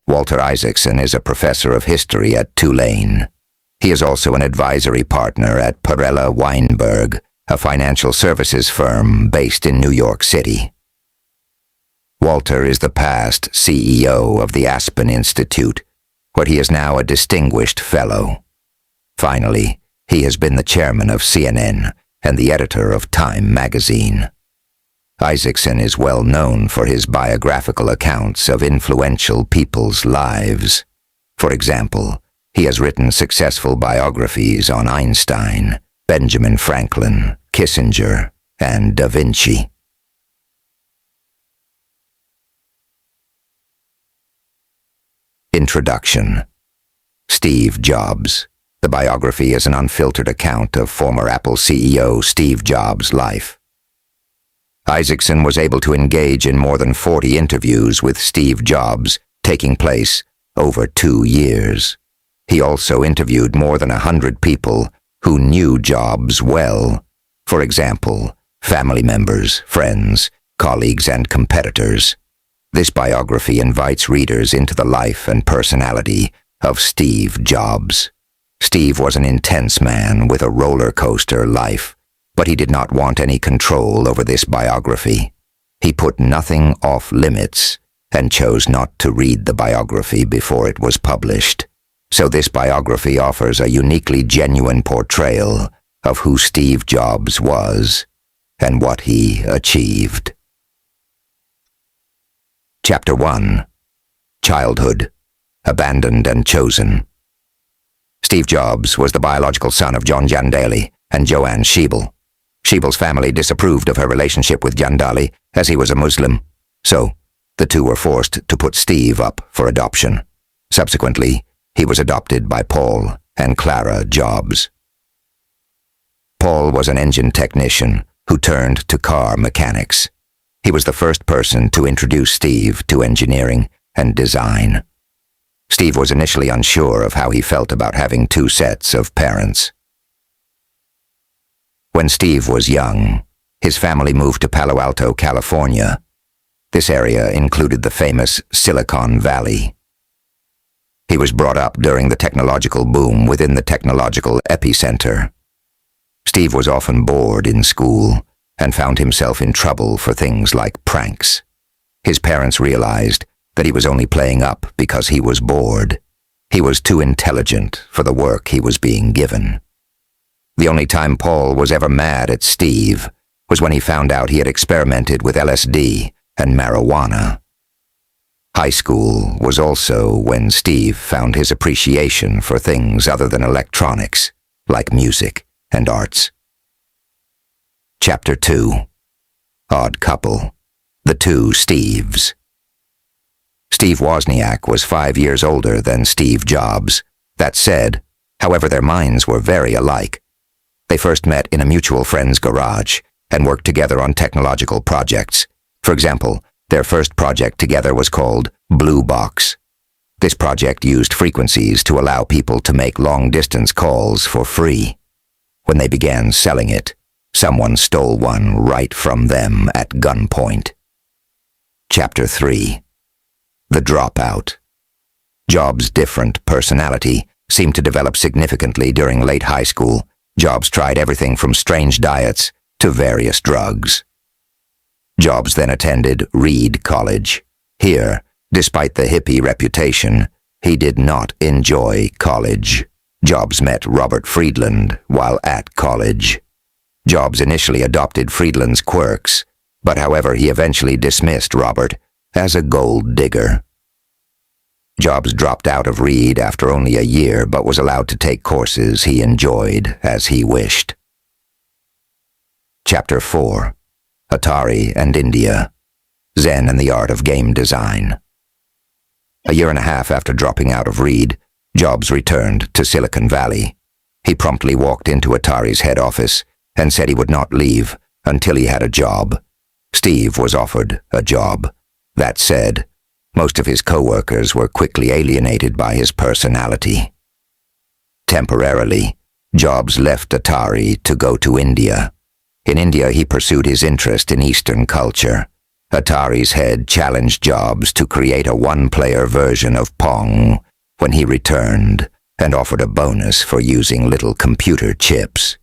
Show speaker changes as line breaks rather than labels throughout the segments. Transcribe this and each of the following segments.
Walter Isaacson is a professor of history at Tulane. He is also an advisory partner at Perella Weinberg, a financial services firm based in New York City. Walter is the past CEO of the Aspen Institute, where he is now a distinguished fellow. Finally, he has been the chairman of CNN and the editor of Time magazine. Isaacson is well known for his biographical accounts of influential people's lives. For example, he has written successful biographies on Einstein, Benjamin Franklin, Kissinger, and Da Vinci. Introduction. Steve Jobs. The biography is an unfiltered account of former Apple CEO Steve Jobs' life. Isaacson was able to engage in more than 40 interviews with Steve Jobs, taking place over 2 years. He also interviewed more than 100 people who knew Jobs well. For example, family members, friends, colleagues, and competitors. This biography invites readers into the life and personality of Steve Jobs. Steve was an intense man with a roller coaster life, but he did not want any control over this biography. He put nothing off limits and chose not to read the biography before it was published. So this biography offers a uniquely genuine portrayal of who Steve Jobs was and what he achieved. Chapter 1. Childhood. Abandoned and Chosen. Steve Jobs was the biological son of John Jandali and Joanne Schiebel. Schiebel's family disapproved of her relationship with Jandali as he was a Muslim, so the two were forced to put Steve up for adoption. Subsequently, he was adopted by Paul and Clara Jobs. Paul was an engine technician who turned to car mechanics. He was the first person to introduce Steve to engineering and design. Steve was initially unsure of how he felt about having 2 sets of parents. When Steve was young, his family moved to Palo Alto, California. This area included the famous Silicon Valley. He was brought up during the technological boom within the technological epicenter. Steve was often bored in school and found himself in trouble for things like pranks. His parents realized that he was only playing up because he was bored. He was too intelligent for the work he was being given. The only time Paul was ever mad at Steve was when he found out he had experimented with LSD and marijuana. High school was also when Steve found his appreciation for things other than electronics, like music and arts. Chapter 2. Odd Couple. The Two Steves. Steve Wozniak was 5 years older than Steve Jobs. That said, however, their minds were very alike. They first met in a mutual friend's garage and worked together on technological projects. For example, their first project together was called Blue Box. This project used frequencies to allow people to make long-distance calls for free. When they began selling it, someone stole one right from them at gunpoint. Chapter 3. The Dropout. Jobs' different personality seemed to develop significantly during late high school. Jobs tried everything from strange diets to various drugs. Jobs then attended Reed College. Here, despite the hippie reputation, he did not enjoy college. Jobs met Robert Friedland while at college. Jobs initially adopted Friedland's quirks, but however he eventually dismissed Robert as a gold digger. Jobs dropped out of Reed after only a year but was allowed to take courses he enjoyed as he wished. Chapter 4. Atari and India. Zen and the Art of Game Design. A year and a half after dropping out of Reed, Jobs returned to Silicon Valley. He promptly walked into Atari's head office and said he would not leave until he had a job. Steve was offered a job. That said, most of his co-workers were quickly alienated by his personality. Temporarily, Jobs left Atari to go to India. In India, he pursued his interest in Eastern culture. Atari's head challenged Jobs to create a one-player version of Pong when he returned and offered a bonus for using little computer chips.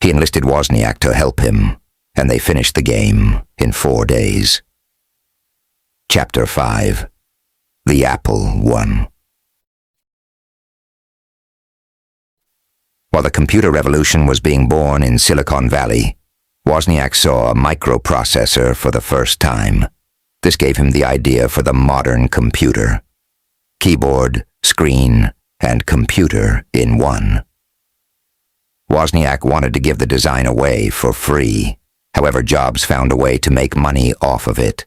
He enlisted Wozniak to help him, and they finished the game in 4 days. Chapter 5. The Apple I. While the computer revolution was being born in Silicon Valley, Wozniak saw a microprocessor for the first time. This gave him the idea for the modern computer. Keyboard, screen, and computer in one. Wozniak wanted to give the design away for free. However, Jobs found a way to make money off of it.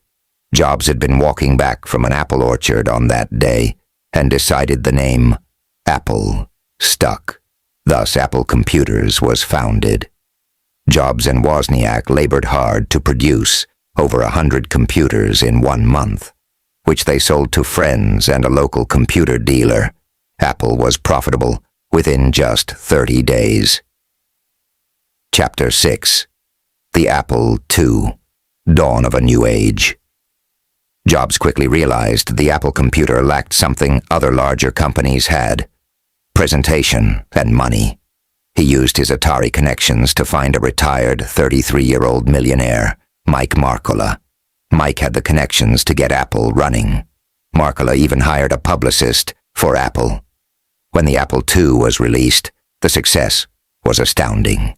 Jobs had been walking back from an apple orchard on that day and decided the name Apple stuck. Thus, Apple Computers was founded. Jobs and Wozniak labored hard to produce over 100 computers in 1 month, which they sold to friends and a local computer dealer. Apple was profitable within just 30 days. Chapter 6. The Apple II. Dawn of a New Age. Jobs quickly realized the Apple computer lacked something other larger companies had: presentation and money. He used his Atari connections to find a retired 33-year-old millionaire, Mike Markkula. Mike had the connections to get Apple running. Markkula even hired a publicist for Apple. When the Apple II was released, the success was astounding.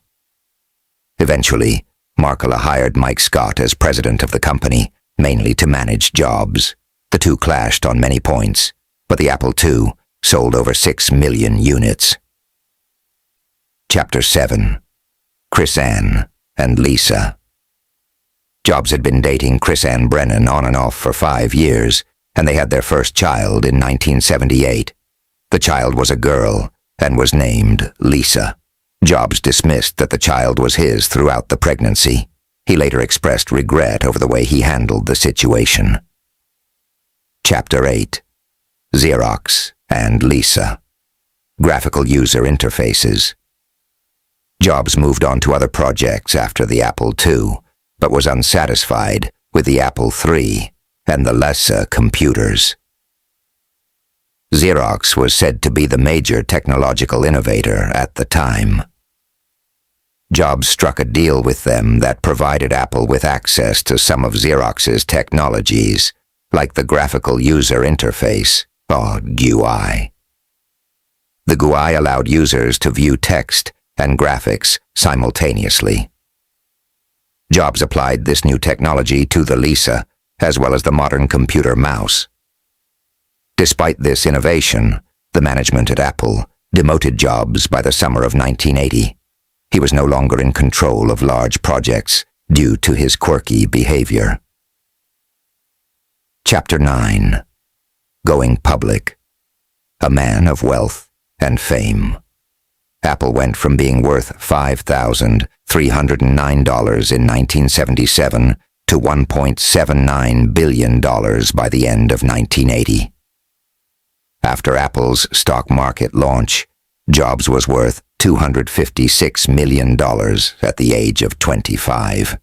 Eventually, Markkula hired Mike Scott as president of the company, mainly to manage Jobs. The two clashed on many points, but the Apple II sold over 6 million units. Chapter 7. Chris Ann and Lisa. Jobs had been dating Chris Ann Brennan on and off for 5 years, and they had their first child in 1978. The child was a girl and was named Lisa. Jobs dismissed that the child was his throughout the pregnancy. He later expressed regret over the way he handled the situation. Chapter 8. Xerox and Lisa. Graphical user interfaces. Jobs moved on to other projects after the Apple II, but was unsatisfied with the Apple III and the Lisa computers. Xerox was said to be the major technological innovator at the time. Jobs struck a deal with them that provided Apple with access to some of Xerox's technologies, like the graphical user interface, or GUI. The GUI allowed users to view text and graphics simultaneously. Jobs applied this new technology to the Lisa, as well as the modern computer mouse. Despite this innovation, the management at Apple demoted Jobs by the summer of 1980. He was no longer in control of large projects due to his quirky behavior. Chapter 9. Going public. A man of wealth and fame. Apple went from being worth $5,309 in 1977 to $1.79 billion by the end of 1980. After Apple's stock market launch, Jobs was worth $256 million at the age of 25.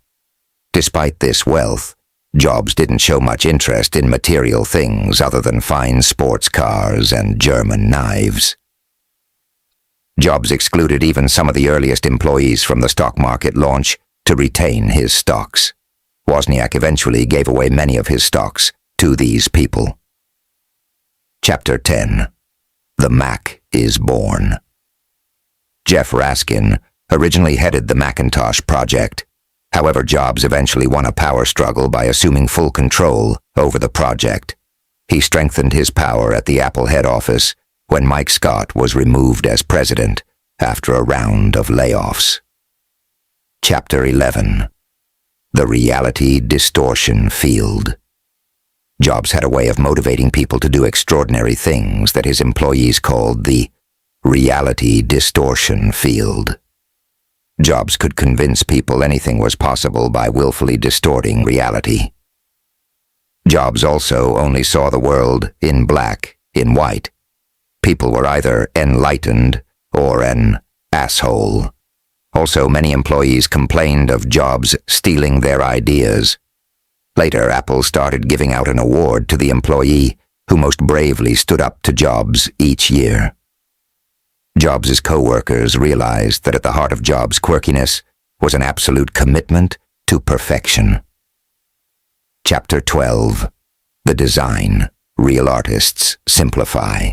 Despite this wealth, Jobs didn't show much interest in material things other than fine sports cars and German knives. Jobs excluded even some of the earliest employees from the stock market launch to retain his stocks. Wozniak eventually gave away many of his stocks to these people. Chapter 10. The Mac is Born. Jeff Raskin originally headed the Macintosh project. However, Jobs eventually won a power struggle by assuming full control over the project. He strengthened his power at the Apple head office when Mike Scott was removed as president after a round of layoffs. Chapter 11. The Reality Distortion Field. Jobs had a way of motivating people to do extraordinary things that his employees called the Reality Distortion Field. Jobs could convince people anything was possible by willfully distorting reality. Jobs also only saw the world in black, in white. People were either enlightened or an asshole. Also, many employees complained of Jobs stealing their ideas. Later, Apple started giving out an award to the employee who most bravely stood up to Jobs each year. Jobs' co-workers realized that at the heart of Jobs' quirkiness was an absolute commitment to perfection. Chapter 12. The Design. Real Artists Simplify.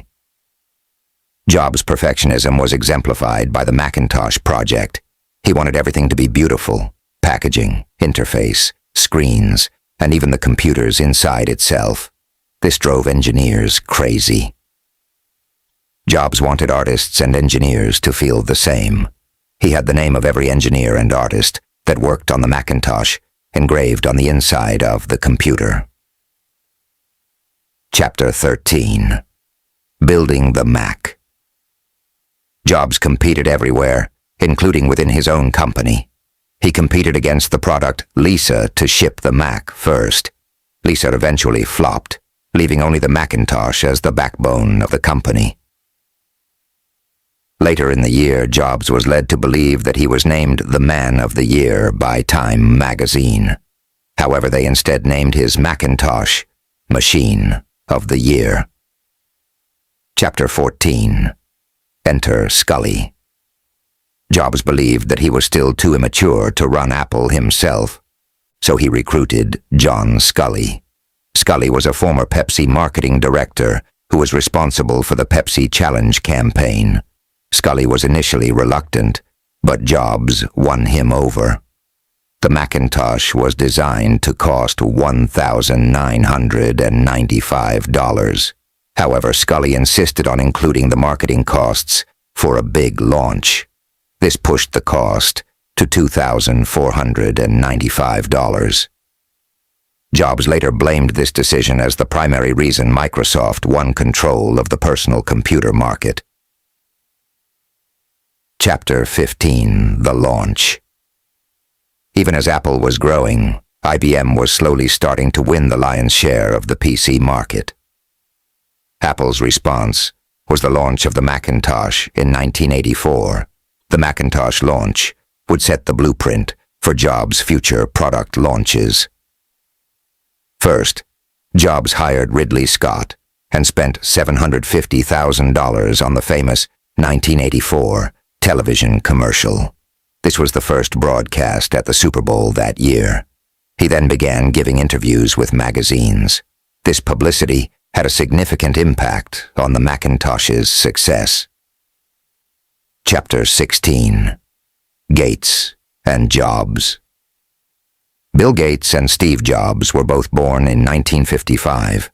Jobs' perfectionism was exemplified by the Macintosh project. He wanted everything to be beautiful: packaging, interface, screens, and even the computers inside itself. This drove engineers crazy. Jobs wanted artists and engineers to feel the same. He had the name of every engineer and artist that worked on the Macintosh engraved on the inside of the computer. Chapter 13. Building the Mac. Jobs competed everywhere, including within his own company. He competed against the product Lisa to ship the Mac first. Lisa eventually flopped, leaving only the Macintosh as the backbone of the company. Later in the year, Jobs was led to believe that he was named the Man of the Year by Time magazine. However, they instead named his Macintosh Machine of the Year. Chapter 14. Enter Scully. Jobs believed that he was still too immature to run Apple himself, so he recruited John Scully. Scully was a former Pepsi marketing director who was responsible for the Pepsi Challenge campaign. Scully was initially reluctant, but Jobs won him over. The Macintosh was designed to cost $1,995. However, Scully insisted on including the marketing costs for a big launch. This pushed the cost to $2,495. Jobs later blamed this decision as the primary reason Microsoft won control of the personal computer market. Chapter 15. The Launch. Even as Apple was growing, IBM was slowly starting to win the lion's share of the PC market. Apple's response was the launch of the Macintosh in 1984. The Macintosh launch would set the blueprint for Jobs' future product launches. First, Jobs hired Ridley Scott and spent $750,000 on the famous 1984 television commercial. This was the first broadcast at the Super Bowl that year. He then began giving interviews with magazines. This publicity had a significant impact on the Macintosh's success. Chapter 16. Gates and Jobs. Bill Gates and Steve Jobs were both born in 1955.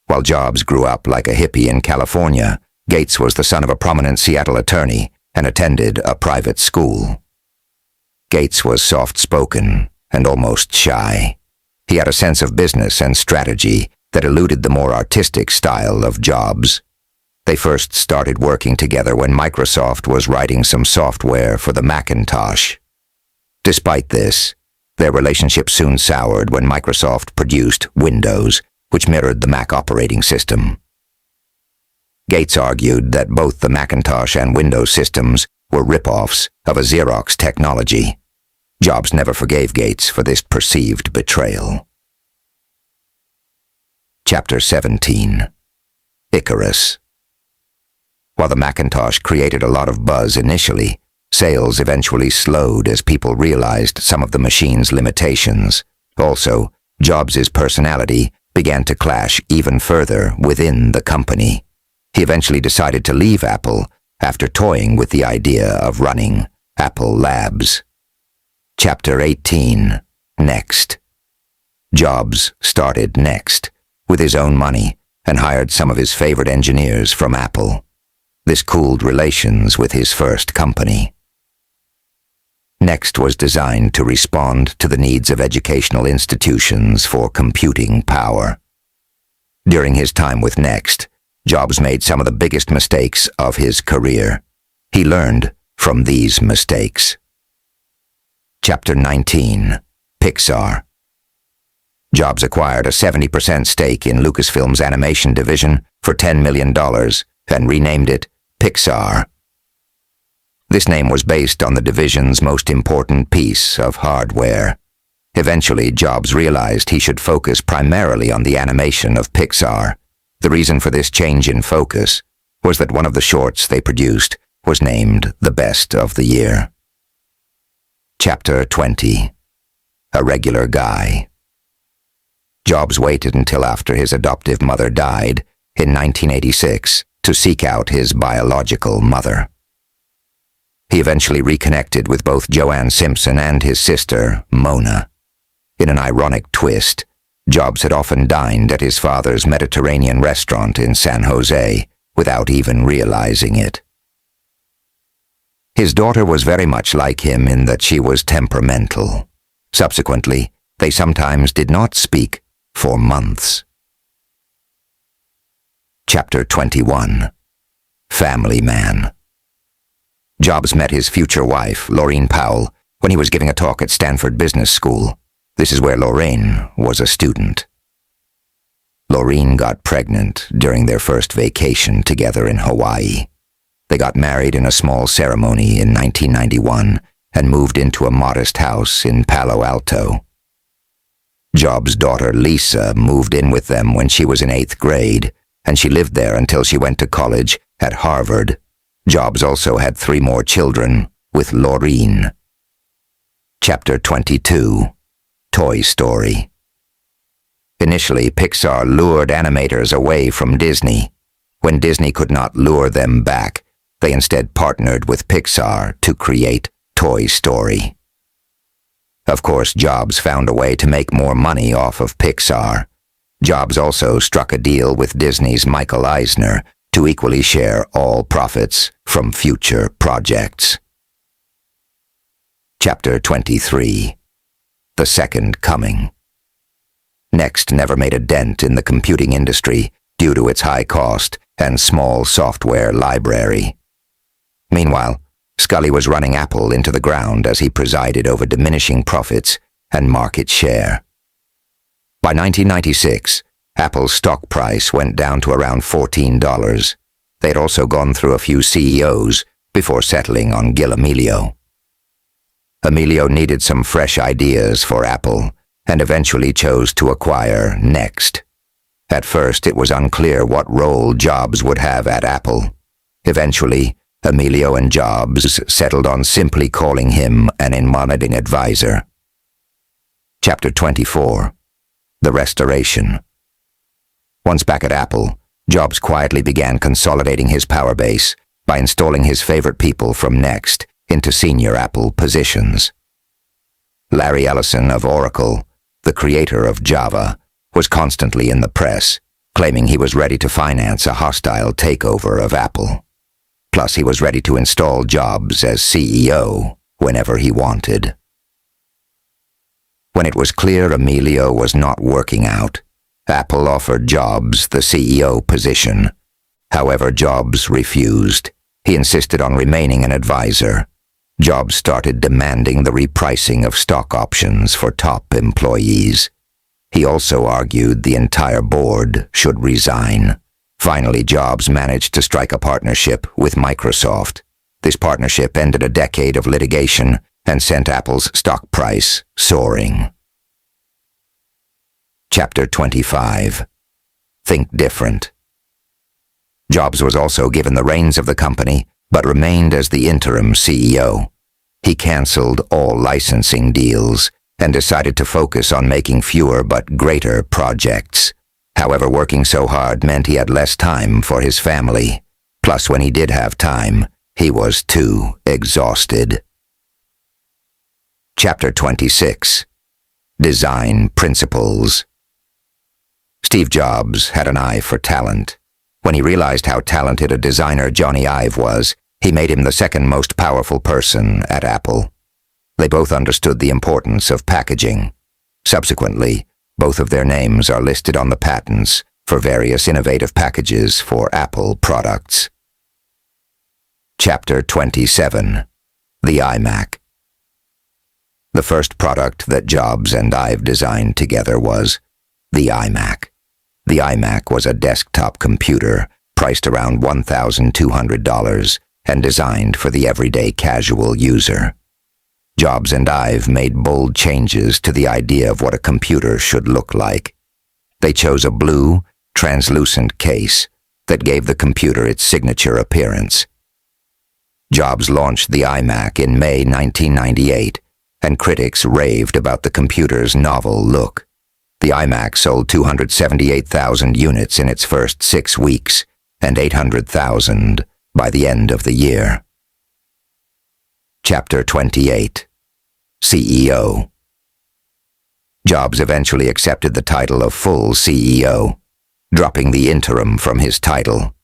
While Jobs grew up like a hippie in California, Gates was the son of a prominent Seattle attorney and attended a private school. Gates was soft-spoken and almost shy. He had a sense of business and strategy that eluded the more artistic style of Jobs. They first started working together when Microsoft was writing some software for the Macintosh. Despite this, their relationship soon soured when Microsoft produced Windows, which mirrored the Mac operating system. Gates argued that both the Macintosh and Windows systems were rip-offs of a Xerox technology. Jobs never forgave Gates for this perceived betrayal. Chapter 17. Icarus. While the Macintosh created a lot of buzz initially, sales eventually slowed as people realized some of the machine's limitations. Also, Jobs' personality began to clash even further within the company. He eventually decided to leave Apple after toying with the idea of running Apple Labs. Chapter 18. Next. Jobs started Next with his own money and hired some of his favorite engineers from Apple. This cooled relations with his first company. Next was designed to respond to the needs of educational institutions for computing power. During his time with Next, Jobs made some of the biggest mistakes of his career. He learned from these mistakes. Chapter 19. Pixar. Jobs acquired a 70% stake in Lucasfilm's animation division for $10 million and renamed it Pixar. This name was based on the division's most important piece of hardware. Eventually, Jobs realized he should focus primarily on the animation of Pixar. The reason for this change in focus was that one of the shorts they produced was named the best of the year. Chapter 20. A Regular Guy. Jobs waited until after his adoptive mother died in 1986 to seek out his biological mother. He eventually reconnected with both Joanne Simpson and his sister, Mona. In an ironic twist, Jobs had often dined at his father's Mediterranean restaurant in San Jose without even realizing it. His daughter was very much like him in that she was temperamental. Subsequently, they sometimes did not speak for months. Chapter 21. Family Man. Jobs met his future wife, Laureen Powell, when he was giving a talk at Stanford Business School. This is where Lorraine was a student. Laureen got pregnant during their first vacation together in Hawaii. They got married in a small ceremony in 1991 and moved into a modest house in Palo Alto. Jobs' daughter Lisa moved in with them when she was in 8th grade, and she lived there until she went to college at Harvard. Jobs also had 3 more children with Laureen. Chapter 22. Toy Story. Initially, Pixar lured animators away from Disney. When Disney could not lure them back, they instead partnered with Pixar to create Toy Story. Of course, Jobs found a way to make more money off of Pixar. Jobs also struck a deal with Disney's Michael Eisner to equally share all profits from future projects. Chapter 23. The Second Coming. Next never made a dent in the computing industry due to its high cost and small software library. Meanwhile, Scully was running Apple into the ground as he presided over diminishing profits and market share. By 1996, Apple's stock price went down to around $14. They had also gone through a few CEOs before settling on Gil Amelio. Amelio needed some fresh ideas for Apple and eventually chose to acquire Next. At first, it was unclear what role Jobs would have at Apple. Eventually, Amelio and Jobs settled on simply calling him an in-monitoring advisor. Chapter 24. The Restoration. Once back at Apple, Jobs quietly began consolidating his power base by installing his favorite people from Next into senior Apple positions. Larry Ellison of Oracle, the creator of Java, was constantly in the press, claiming he was ready to finance a hostile takeover of Apple. Plus, he was ready to install Jobs as CEO whenever he wanted. When it was clear Amelio was not working out, Apple offered Jobs the CEO position. However, Jobs refused. He insisted on remaining an advisor. Jobs started demanding the repricing of stock options for top employees. He also argued the entire board should resign. Finally, Jobs managed to strike a partnership with Microsoft. This partnership ended a decade of litigation and sent Apple's stock price soaring. Chapter 25. Think Different. Jobs was also given the reins of the company, but remained as the interim CEO. He canceled all licensing deals and decided to focus on making fewer but greater projects. However, working so hard meant he had less time for his family. Plus, when he did have time, he was too exhausted. Chapter 26. Design Principles. Steve Jobs had an eye for talent. When he realized how talented a designer Johnny Ive was, he made him the second most powerful person at Apple. They both understood the importance of packaging. Subsequently, both of their names are listed on the patents for various innovative packages for Apple products. Chapter 27. The iMac. The first product that Jobs and Ive designed together was the iMac. The iMac was a desktop computer priced around $1,200 and designed for the everyday casual user. Jobs and Ive made bold changes to the idea of what a computer should look like. They chose a blue, translucent case that gave the computer its signature appearance. Jobs launched the iMac in May 1998, and critics raved about the computer's novel look. The iMac sold 278,000 units in its first 6 weeks, and 800,000 by the end of the year. Chapter 28. CEO. Jobs eventually accepted the title of full CEO, dropping the interim from his title.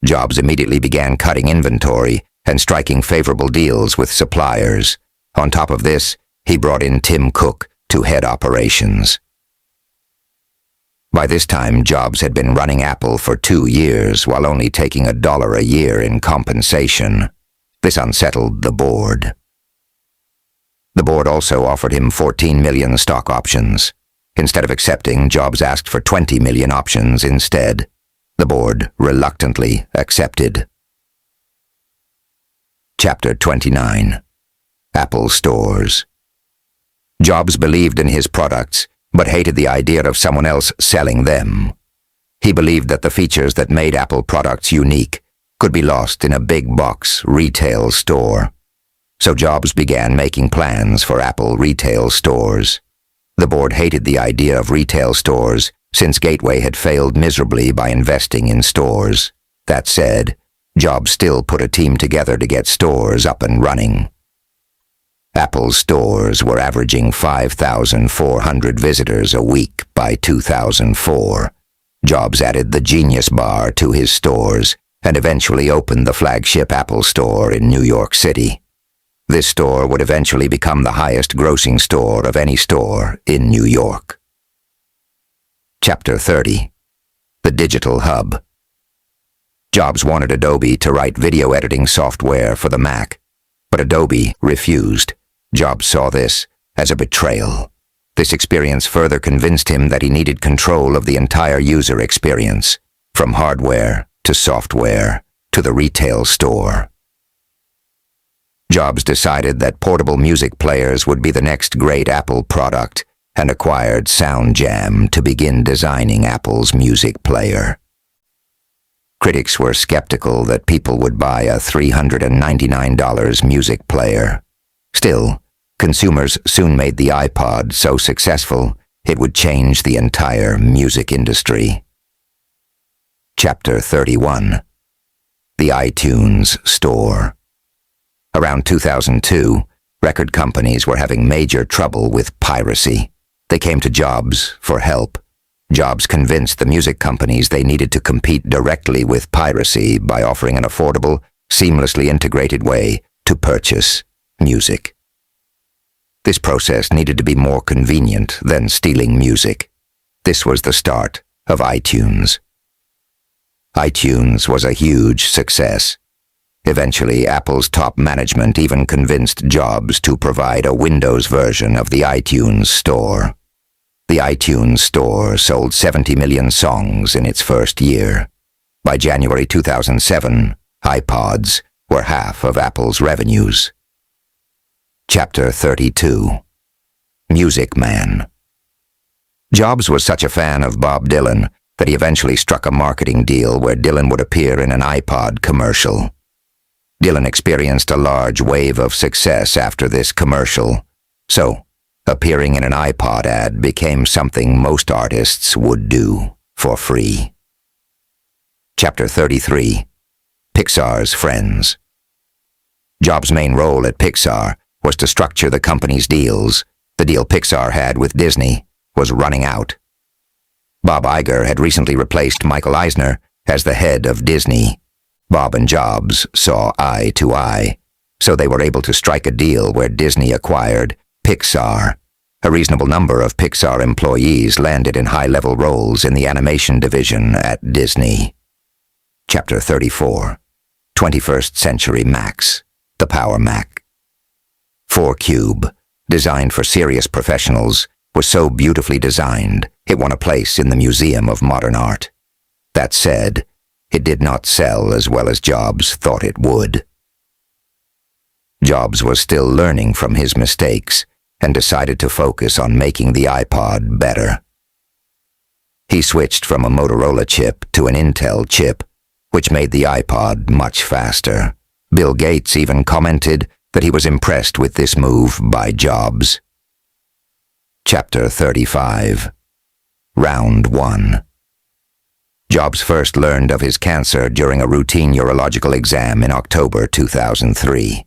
Jobs immediately began cutting inventory and striking favorable deals with suppliers. On top of this, he brought in Tim Cook to head operations. By this time, Jobs had been running Apple for 2 years while only taking $1 a year in compensation. This unsettled the board. The board also offered him 14 million stock options. Instead of accepting, Jobs asked for 20 million options instead. The board reluctantly accepted. Chapter 29. Apple Stores. Jobs believed in his products, but hated the idea of someone else selling them. He believed that the features that made Apple products unique could be lost in a big-box retail store. So Jobs began making plans for Apple retail stores. The board hated the idea of retail stores since Gateway had failed miserably by investing in stores. That said, Jobs still put a team together to get stores up and running. Apple's stores were averaging 5,400 visitors a week by 2004. Jobs added the Genius Bar to his stores and eventually opened the flagship Apple store in New York City. This store would eventually become the highest grossing store of any store in New York. Chapter 30. The Digital Hub. Jobs wanted Adobe to write video editing software for the Mac, but Adobe refused. Jobs saw this as a betrayal. This experience further convinced him that he needed control of the entire user experience, from hardware to software to the retail store. Jobs decided that portable music players would be the next great Apple product and acquired SoundJam to begin designing Apple's music player. Critics were skeptical that people would buy a $399 music player. Still, consumers soon made the iPod so successful it would change the entire music industry. Chapter 31. The iTunes Store. Around 2002, record companies were having major trouble with piracy. They came to Jobs for help. Jobs convinced the music companies they needed to compete directly with piracy by offering an affordable, seamlessly integrated way to purchase music. This process needed to be more convenient than stealing music. This was the start of iTunes. iTunes was a huge success. Eventually, Apple's top management even convinced Jobs to provide a Windows version of the iTunes Store. The iTunes Store sold 70 million songs in its first year. By January 2007, iPods were half of Apple's revenues. Chapter 32. Music Man. Jobs was such a fan of Bob Dylan that he eventually struck a marketing deal where Dylan would appear in an iPod commercial. Dylan experienced a large wave of success after this commercial, so appearing in an iPod ad became something most artists would do for free. Chapter 33. Pixar's Friends. Jobs' main role at Pixar was to structure the company's deals. The deal Pixar had with Disney was running out. Bob Iger had recently replaced Michael Eisner as the head of Disney. Bob and Jobs saw eye to eye, so they were able to strike a deal where Disney acquired Pixar. A reasonable number of Pixar employees landed in high-level roles in the animation division at Disney. Chapter 34. 21st Century Macs. The Power Mac. 4Cube, designed for serious professionals, was so beautifully designed it won a place in the Museum of Modern Art. That said, it did not sell as well as Jobs thought it would. Jobs was still learning from his mistakes and decided to focus on making the iPod better. He switched from a Motorola chip to an Intel chip, which made the iPod much faster. Bill Gates even commented that he was impressed with this move by Jobs. Chapter 35. Round 1. Jobs first learned of his cancer during a routine urological exam in October 2003.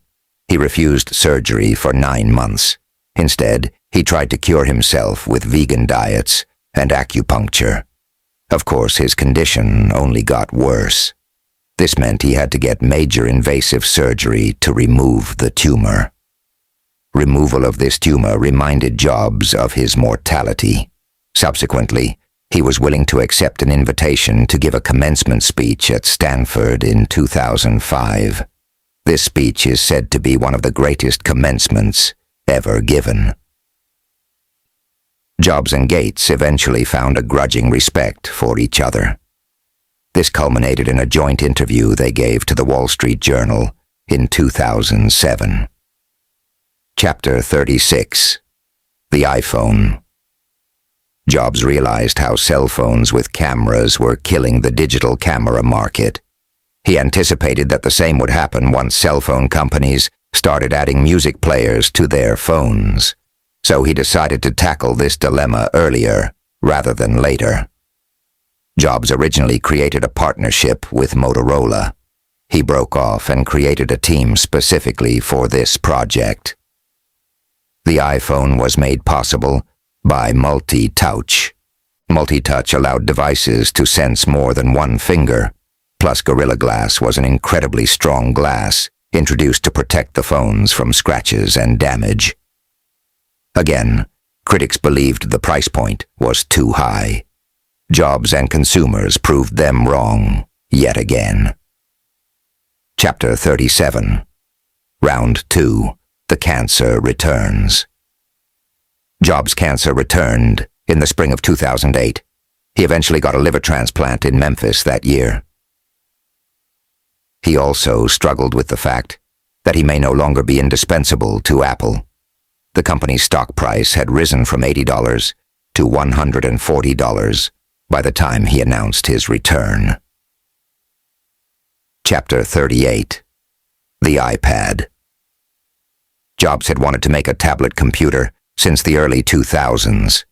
He refused surgery for 9 months. Instead, he tried to cure himself with vegan diets and acupuncture. Of course, his condition only got worse. This meant he had to get major invasive surgery to remove the tumor. Removal of this tumor reminded Jobs of his mortality. Subsequently, he was willing to accept an invitation to give a commencement speech at Stanford in 2005. This speech is said to be one of the greatest commencements ever given. Jobs and Gates eventually found a grudging respect for each other. This culminated in a joint interview they gave to the Wall Street Journal in 2007. Chapter 36. The iPhone. Jobs realized how cell phones with cameras were killing the digital camera market. He anticipated that the same would happen once cell phone companies started adding music players to their phones. So he decided to tackle this dilemma earlier rather than later. Jobs originally created a partnership with Motorola. He broke off and created a team specifically for this project. The iPhone was made possible by multi-touch. Multi-touch allowed devices to sense more than one finger, plus Gorilla Glass was an incredibly strong glass introduced to protect the phones from scratches and damage. Again, critics believed the price point was too high. Jobs and consumers proved them wrong yet again. Chapter 37. Round 2. The cancer returns. Jobs' cancer returned in the spring of 2008. He eventually got a liver transplant in Memphis that year. He also struggled with the fact that he may no longer be indispensable to Apple. The company's stock price had risen from $80 to $140 by the time he announced his return. Chapter 38. The iPad. Jobs had wanted to make a tablet computer since the early 2000s.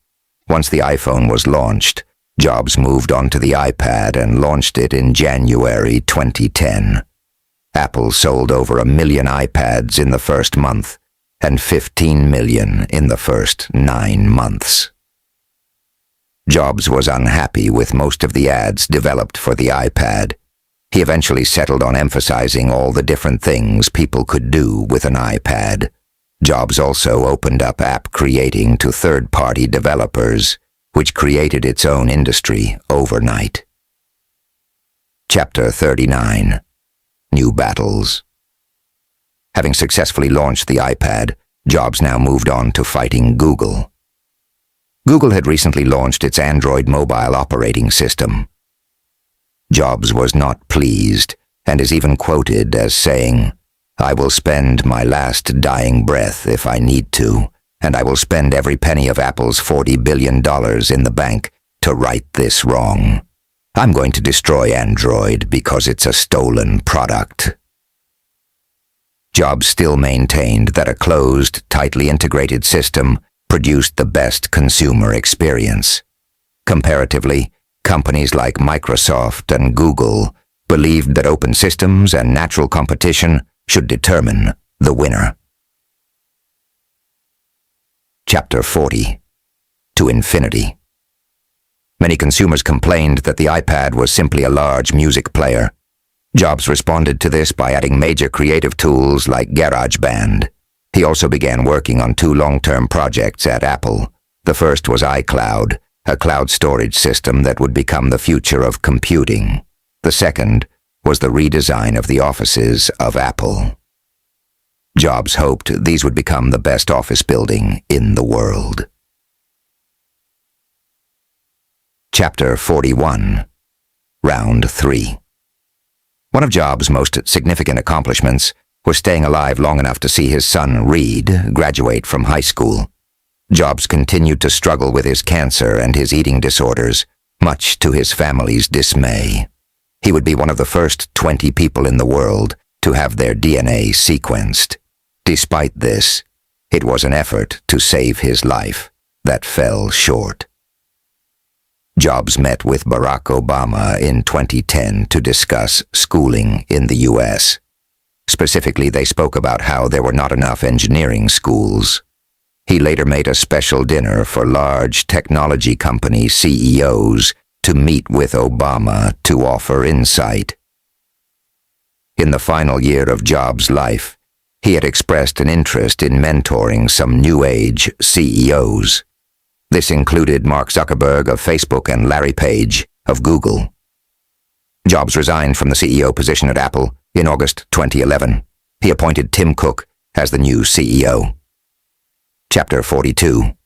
Once the iPhone was launched, Jobs moved on to the iPad and launched it in January 2010. Apple sold over 1 million iPads in the first month and 15 million in the first 9 months. Jobs was unhappy with most of the ads developed for the iPad. He eventually settled on emphasizing all the different things people could do with an iPad. Jobs also opened up app creating to third-party developers, which created its own industry overnight. Chapter 39. New battles. Having successfully launched the iPad, Jobs now moved on to fighting Google. Google had recently launched its Android mobile operating system. Jobs was not pleased and is even quoted as saying, "I will spend my last dying breath if I need to, and I will spend every penny of Apple's $40 billion in the bank to right this wrong. I'm going to destroy Android because it's a stolen product." Jobs still maintained that a closed, tightly integrated system produced the best consumer experience. Comparatively, companies like Microsoft and Google believed that open systems and natural competition should determine the winner. Chapter 40. To infinity. Many consumers complained that the iPad was simply a large music player. Jobs responded to this by adding major creative tools like GarageBand. He also began working on 2 long-term projects at Apple. The first was iCloud, a cloud storage system that would become the future of computing. The second was the redesign of the offices of Apple. Jobs hoped these would become the best office building in the world. Chapter 41. Round 3. One of Jobs' most significant accomplishments was staying alive long enough to see his son, Reed, graduate from high school. Jobs continued to struggle with his cancer and his eating disorders, much to his family's dismay. He would be one of the first 20 people in the world to have their DNA sequenced. Despite this, it was an effort to save his life that fell short. Jobs met with Barack Obama in 2010 to discuss schooling in the U.S. Specifically, they spoke about how there were not enough engineering schools. He later made a special dinner for large technology company CEOs to meet with Obama to offer insight. In the final year of Jobs' life, he had expressed an interest in mentoring some New Age CEOs. This included Mark Zuckerberg of Facebook and Larry Page of Google. Jobs resigned from the CEO position at Apple in August 2011. He appointed Tim Cook as the new CEO. Chapter 42.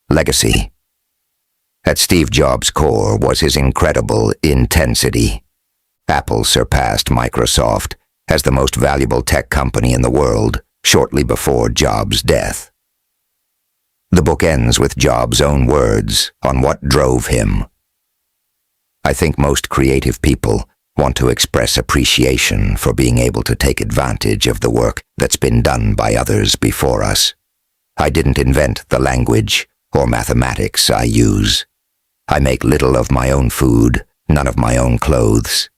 Legacy. At Steve Jobs' core was his incredible intensity. Apple surpassed Microsoft as the most valuable tech company in the world shortly before Jobs' death. The book ends with Jobs' own words on what drove him. I think most creative people want to express appreciation for being able to take advantage of the work that's been done by others before us. I didn't invent the language or mathematics I use. I make little of my own food, none of my own clothes.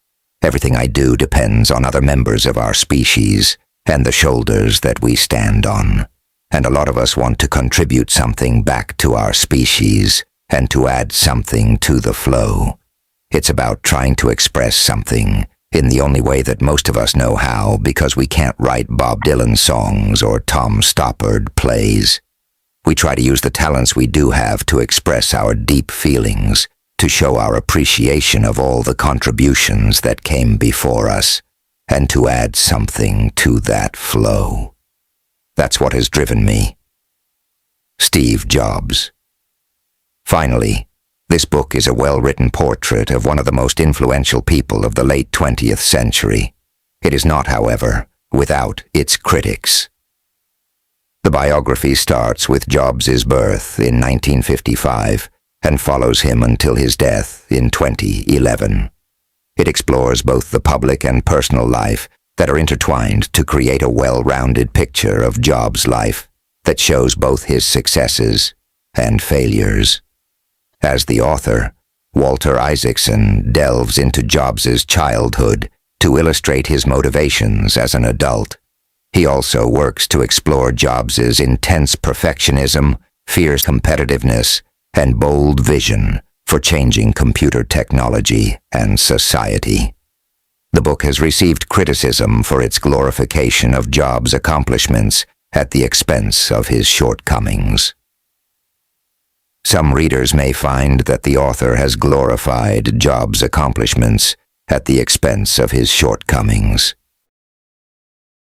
Everything I do depends on other members of our species and the shoulders that we stand on. And a lot of us want to contribute something back to our species and to add something to the flow. It's about trying to express something in the only way that most of us know how, because we can't write Bob Dylan songs or Tom Stoppard plays. We try to use the talents we do have to express our deep feelings, to show our appreciation of all the contributions that came before us, and to add something to that flow. That's what has driven me. Steve Jobs. Finally, this book is a well-written portrait of one of the most influential people of the late 20th century. It is not, however, without its critics. The biography starts with Jobs' birth in 1955 and follows him until his death in 2011. It explores both the public and personal life that are intertwined to create a well-rounded picture of Jobs' life that shows both his successes and failures. As the author, Walter Isaacson delves into Jobs' childhood to illustrate his motivations as an adult. He also works to explore Jobs' intense perfectionism, fierce competitiveness, and bold vision for changing computer technology and society. The book has received criticism for its glorification of Jobs' accomplishments at the expense of his shortcomings. Some readers may find that the author has glorified Jobs' accomplishments at the expense of his shortcomings.